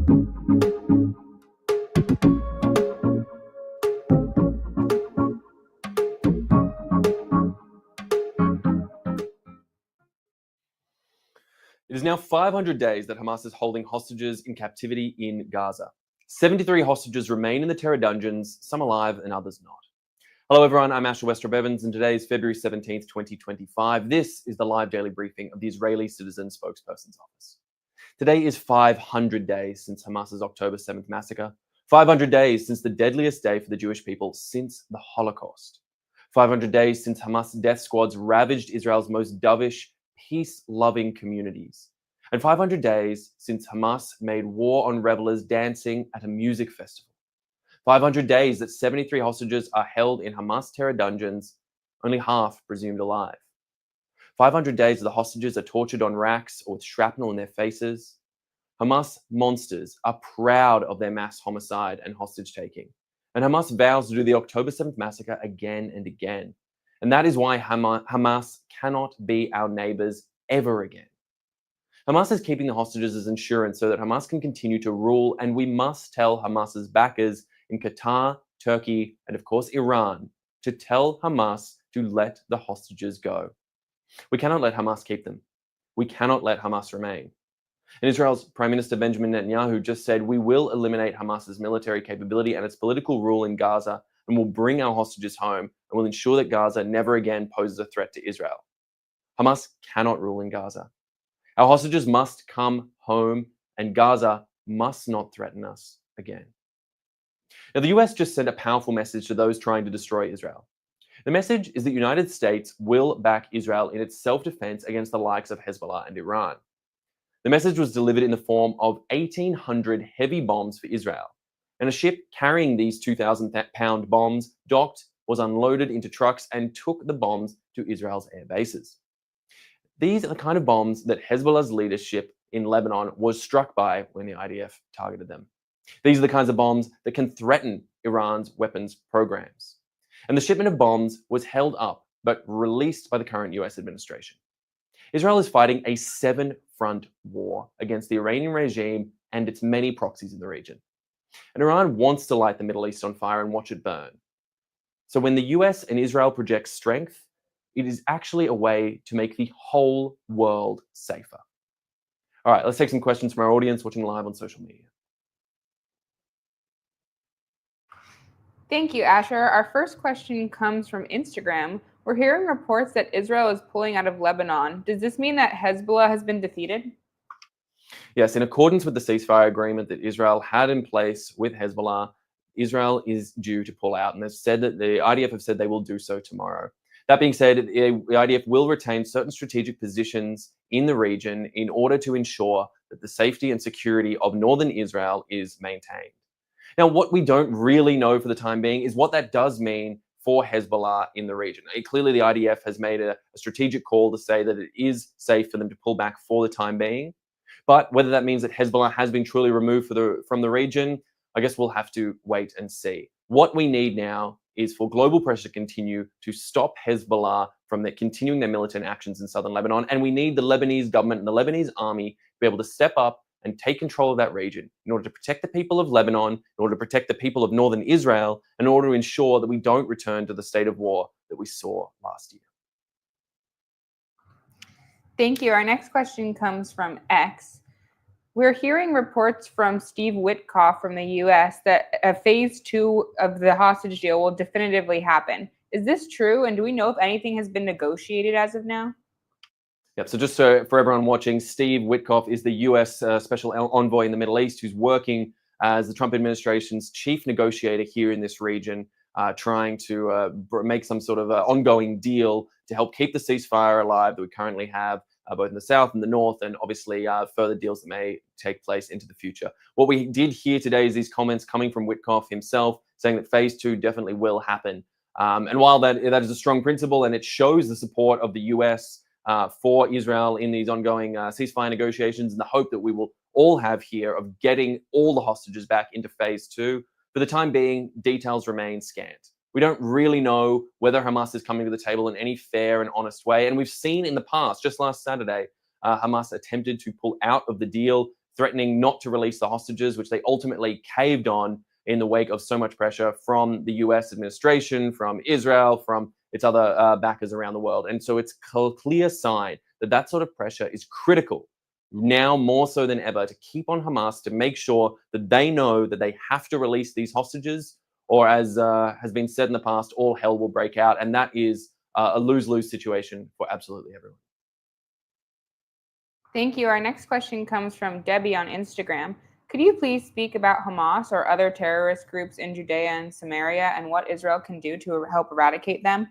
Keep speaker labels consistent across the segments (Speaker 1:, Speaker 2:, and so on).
Speaker 1: It is now 500 days that Hamas is holding hostages in captivity in Gaza. 73 hostages remain in the terror dungeons, some alive and others not. Hello everyone, I'm Westropp-Evans, and today is February 17th, 2025. This is the live daily briefing of the Israeli Citizen Spokesperson's Office. Today is 500 days since Hamas's October 7th massacre, 500 days since the deadliest day for the Jewish people since the Holocaust, 500 days since Hamas death squads ravaged Israel's most dovish, peace-loving communities, and 500 days since Hamas made war on revelers dancing at a music festival. 500 days that 73 hostages are held in Hamas terror dungeons, only half presumed alive. 500 days the hostages are tortured on racks or with shrapnel in their faces. Hamas monsters are proud of their mass homicide and hostage taking, and Hamas vows to do the October 7th massacre again and again. And that is why Hamas cannot be our neighbors ever again. Hamas is keeping the hostages as insurance so that Hamas can continue to rule, and we must tell Hamas's backers in Qatar, Turkey, and of course Iran to tell Hamas to let the hostages go. We cannot let Hamas keep them. We cannot let Hamas remain. And Israel's Prime Minister Benjamin Netanyahu just said, "We will eliminate Hamas's military capability and its political rule in Gaza, and will bring our hostages home, and will ensure that Gaza never again poses a threat to Israel." Hamas cannot rule in Gaza. Our hostages must come home, and Gaza must not threaten us again. Now, the US just sent a powerful message to those trying to destroy Israel. The message is that the United States will back Israel in its self-defense against the likes of Hezbollah and Iran. The message was delivered in the form of 1,800 heavy bombs for Israel, and a ship carrying these 2,000-pound bombs docked, was unloaded into trucks, and took the bombs to Israel's air bases. These are the kind of bombs that Hezbollah's leadership in Lebanon was struck by when the IDF targeted them. These are the kinds of bombs that can threaten Iran's weapons programs. And the shipment of bombs was held up, but released by the current US administration. Israel is fighting a 7-front war against the Iranian regime and its many proxies in the region. And Iran wants to light the Middle East on fire and watch it burn. So when the US and Israel project strength, it is actually a way to make the whole world safer. All right, let's take some questions from our audience watching live on social media.
Speaker 2: Thank you, Asher. Our first question comes from Instagram. We're hearing reports that Israel is pulling out of Lebanon. Does this mean that Hezbollah has been defeated?
Speaker 1: Yes, in accordance with the ceasefire agreement that Israel had in place with Hezbollah, Israel is due to pull out, and they've said that the IDF have said they will do so tomorrow. That being said, the IDF will retain certain strategic positions in the region in order to ensure that the safety and security of northern Israel is maintained. Now, what we don't really know for the time being is what that does mean for Hezbollah in the region. Clearly, the IDF has made a strategic call to say that it is safe for them to pull back for the time being. But whether that means that Hezbollah has been truly removed from the region, I guess we'll have to wait and see. What we need now is for global pressure to continue to stop Hezbollah from continuing their militant actions in southern Lebanon. And we need the Lebanese government and the Lebanese army to be able to step up and take control of that region in order to protect the people of Lebanon, in order to protect the people of northern Israel, in order to ensure that we don't return to the state of war that we saw last year.
Speaker 2: Thank you. Our next question comes from X. We're hearing reports from Steve Witkoff from the US that phase 2 of the hostage deal will definitively happen. Is this true? And do we know if anything has been negotiated as of now?
Speaker 1: Yep. So just for everyone watching, Steve Witkoff is the US special envoy in the Middle East who's working as the Trump administration's chief negotiator here in this region, trying to make some sort of ongoing deal to help keep the ceasefire alive that we currently have, both in the south and the north, and obviously further deals that may take place into the future. What we did hear today is these comments coming from Witkoff himself, saying that phase 2 definitely will happen. And while that is a strong principle and it shows the support of the US for Israel in these ongoing ceasefire negotiations, and the hope that we will all have here of getting all the hostages back into phase 2, for the time being, details remain scant. We don't really know whether Hamas is coming to the table in any fair and honest way. And we've seen in the past, just last Saturday, Hamas attempted to pull out of the deal threatening not to release the hostages, which they ultimately caved on in the wake of so much pressure from the US administration, from Israel, from its other backers around the world. And so it's a clear sign that that sort of pressure is critical now more so than ever to keep on Hamas, to make sure that they know that they have to release these hostages, or as has been said in the past, all hell will break out. And that is a lose-lose situation for absolutely everyone.
Speaker 2: Thank you. Our next question comes from Debbie on Instagram. Could you please speak about Hamas or other terrorist groups in Judea and Samaria and what Israel can do to help eradicate them?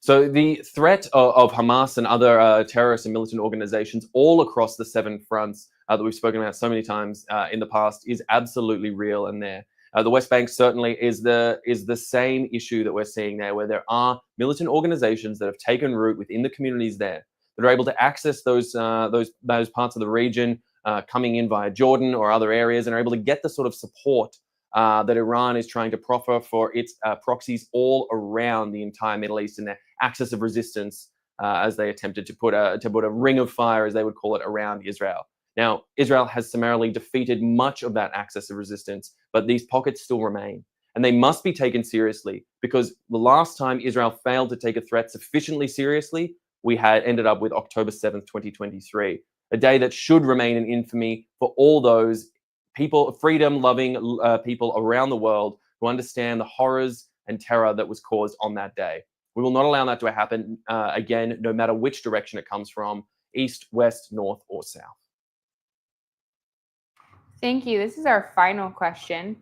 Speaker 1: So the threat of Hamas and other terrorist and militant organizations all across the 7 fronts that we've spoken about so many times in the past is absolutely real and there. The West Bank certainly is the same issue that we're seeing there, where there are militant organizations that have taken root within the communities there that are able to access those parts of the region, coming in via Jordan or other areas, and are able to get the sort of support that Iran is trying to proffer for its proxies all around the entire Middle East, and their axis of resistance as they attempted to put a ring of fire, as they would call it, around Israel. Now, Israel has summarily defeated much of that axis of resistance, but these pockets still remain. And they must be taken seriously, because the last time Israel failed to take a threat sufficiently seriously, we had ended up with October 7th, 2023, a day that should remain in infamy for all those people, freedom-loving people around the world who understand the horrors and terror that was caused on that day. We will not allow that to happen again, no matter which direction it comes from, east, west, north, or south.
Speaker 2: Thank you. This is our final question.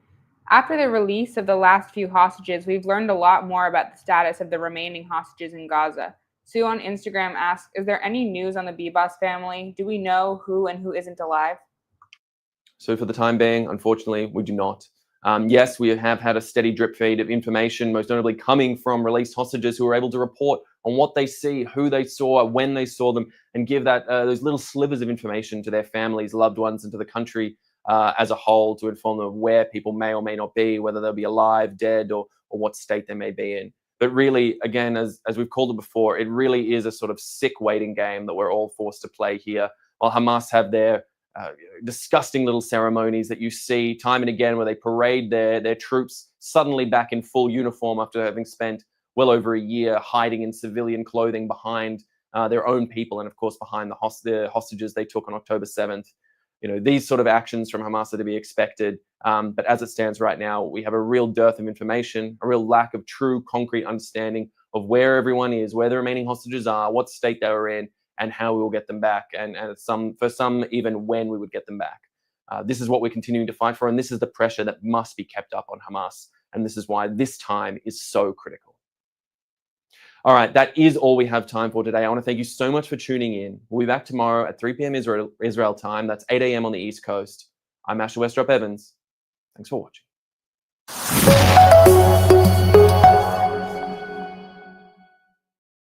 Speaker 2: After the release of the last few hostages, we've learned a lot more about the status of the remaining hostages in Gaza. Sue on Instagram asks, is there any news on the Bibas family? Do we know who and who isn't alive?
Speaker 1: So for the time being, unfortunately, we do not. Yes, we have had a steady drip feed of information, most notably coming from released hostages who are able to report on what they see, who they saw, when they saw them, and give that those little slivers of information to their families, loved ones, and to the country as a whole, to inform them of where people may or may not be, whether they'll be alive, dead, or what state they may be in. But really, again, as we've called it before, it really is a sort of sick waiting game that we're all forced to play here, while Hamas have their disgusting little ceremonies that you see time and again, where they parade their troops suddenly back in full uniform after having spent well over a year hiding in civilian clothing behind their own people, and of course behind the hostages they took on October 7th. You know, these sort of actions from Hamas are to be expected, but as it stands right now, we have a real dearth of information, a real lack of true concrete understanding of where everyone is, where the remaining hostages are, what state they were in, and how we will get them back, and for some, even when we would get them back. This is what we're continuing to fight for, and this is the pressure that must be kept up on Hamas, and this is why this time is so critical. All right, that is all we have time for today. I want to thank you so much for tuning in. We'll be back tomorrow at 3 p.m. Israel time. That's 8 a.m. on the East Coast. I'm Westropp-Evans. Thanks for watching.